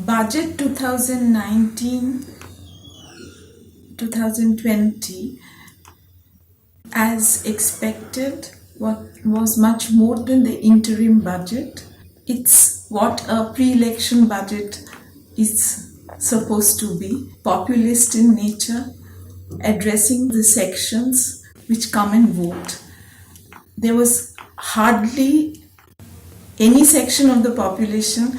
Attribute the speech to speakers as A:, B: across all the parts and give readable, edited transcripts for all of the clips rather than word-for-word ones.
A: Budget 2019-2020, as expected, was much more than the interim budget. It's what a pre-election budget is supposed to be, populist in nature, addressing the sections which come and vote. There was hardly any section of the population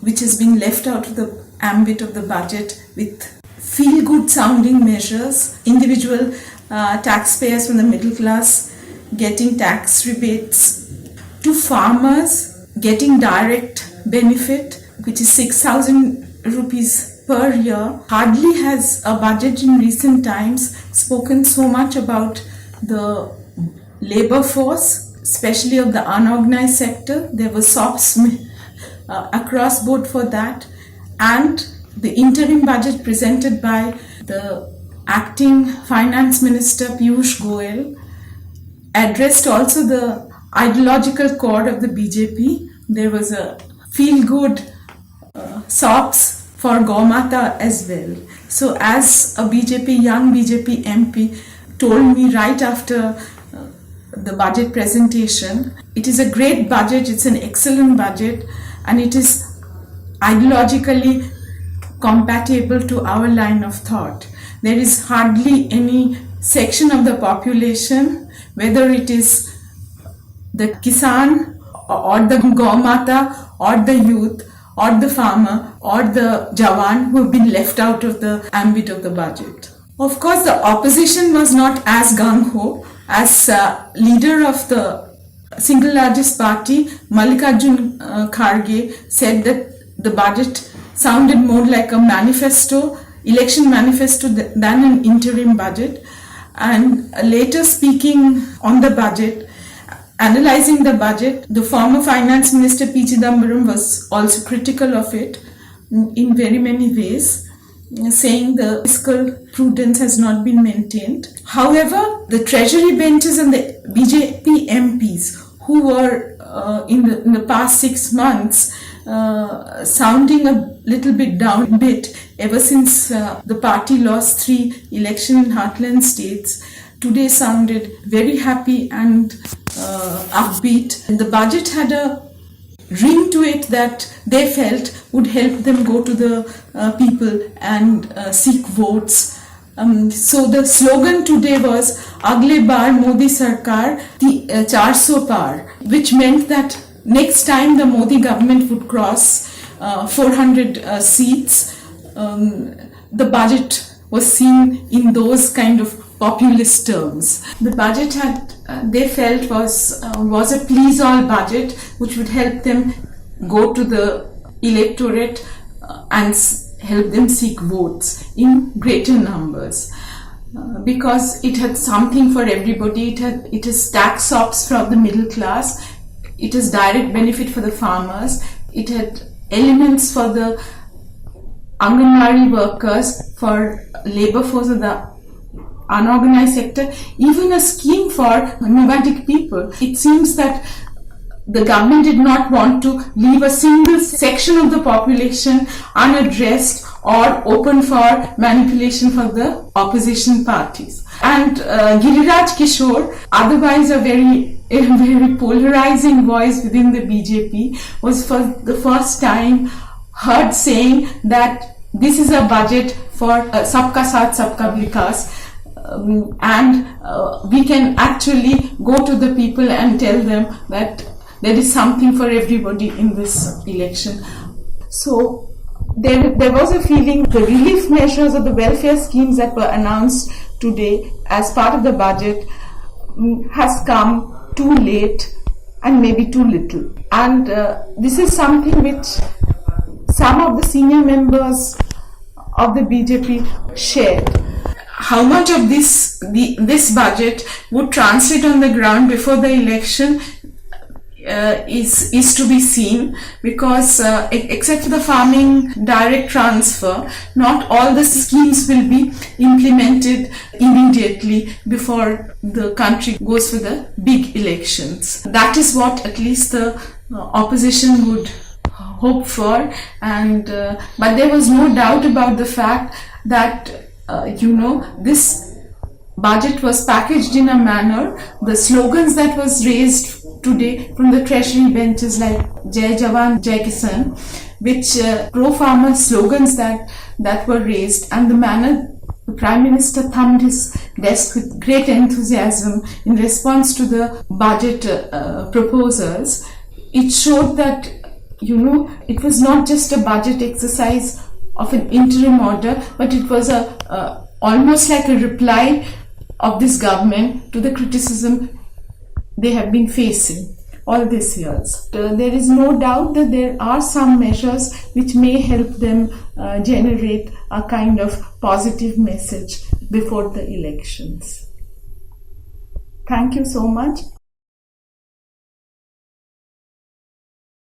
A: which has been left out of the ambit of the budget with feel-good sounding measures, individual taxpayers from the middle class getting tax rebates, to farmers getting direct benefit, which is 6,000 rupees per year. Hardly has a budget in recent times spoken so much about the labor force, especially of the unorganized sector. There were SOPs across board for that, and the interim budget presented by the acting finance minister Piyush Goyal addressed also the ideological core of the BJP. There was a feel-good SOPs for Gaumata as well. So as a young BJP MP told me right after the budget presentation, it is a great budget, it's an excellent budget, and it is ideologically compatible to our line of thought. There is hardly any section of the population, whether it is the Kisan or the Gaumata or the youth or the farmer or the Jawan, who have been left out of the ambit of the budget. Of course, the opposition was not as gung-ho. As leader of the single largest party, Mallikarjun Kharge said that the budget sounded more like a manifesto, election manifesto, than an interim budget. And later, speaking on the budget, analyzing the budget, the former finance minister P. Chidambaram was also critical of it in very many ways, saying the fiscal prudence has not been maintained. However, the treasury benches and the BJP MPs who were in the past 6 months sounding a little bit downbeat ever since the party lost 3 election in heartland states, today sounded very happy and upbeat. And the budget had a ring to it that they felt would help them go to the people and seek votes. So the slogan today was "Agle baar Modi Sarkar 400 par," which meant that next time the Modi government would cross 400 seats. The budget was seen in those kind of populist terms. The budget they felt was a please-all budget, which would help them go to the electorate and help them seek votes in greater numbers, because it had something for everybody. It has tax SOPs for the middle class. It has direct benefit for the farmers. It had elements for the Anganwadi workers, for labor force of the unorganized sector, even a scheme for nomadic people. It seems that the government did not want to leave a single section of the population unaddressed or open for manipulation for the opposition parties. And Giriraj Kishore, otherwise a very polarizing voice within the BJP, was for the first time heard saying that this is a budget for Sabka Saath Sabka Vikas, and we can actually go to the people and tell them that there is something for everybody in this election. So there was a feeling the relief measures or the welfare schemes that were announced today as part of the budget has come too late and maybe too little. And this is something which some of the senior members of the BJP shared. How much of this budget would translate on the ground before the election is to be seen, because except for the farming direct transfer, not all the schemes will be implemented immediately before the country goes for the big elections. That is what at least the opposition would hope for, and but there was no doubt about the fact that this budget was packaged in a manner. The slogans that was raised today from the treasury benches, like Jai Jawan, Jai Kisan, which pro-farmer slogans that were raised, and the manner the Prime Minister thumbed his desk with great enthusiasm in response to the budget proposals, it showed that it was not just a budget exercise of an interim order, but it was almost like a reply of this government to the criticism they have been facing all these years. There is no doubt that there are some measures which may help them generate a kind of positive message before the elections. Thank you so much.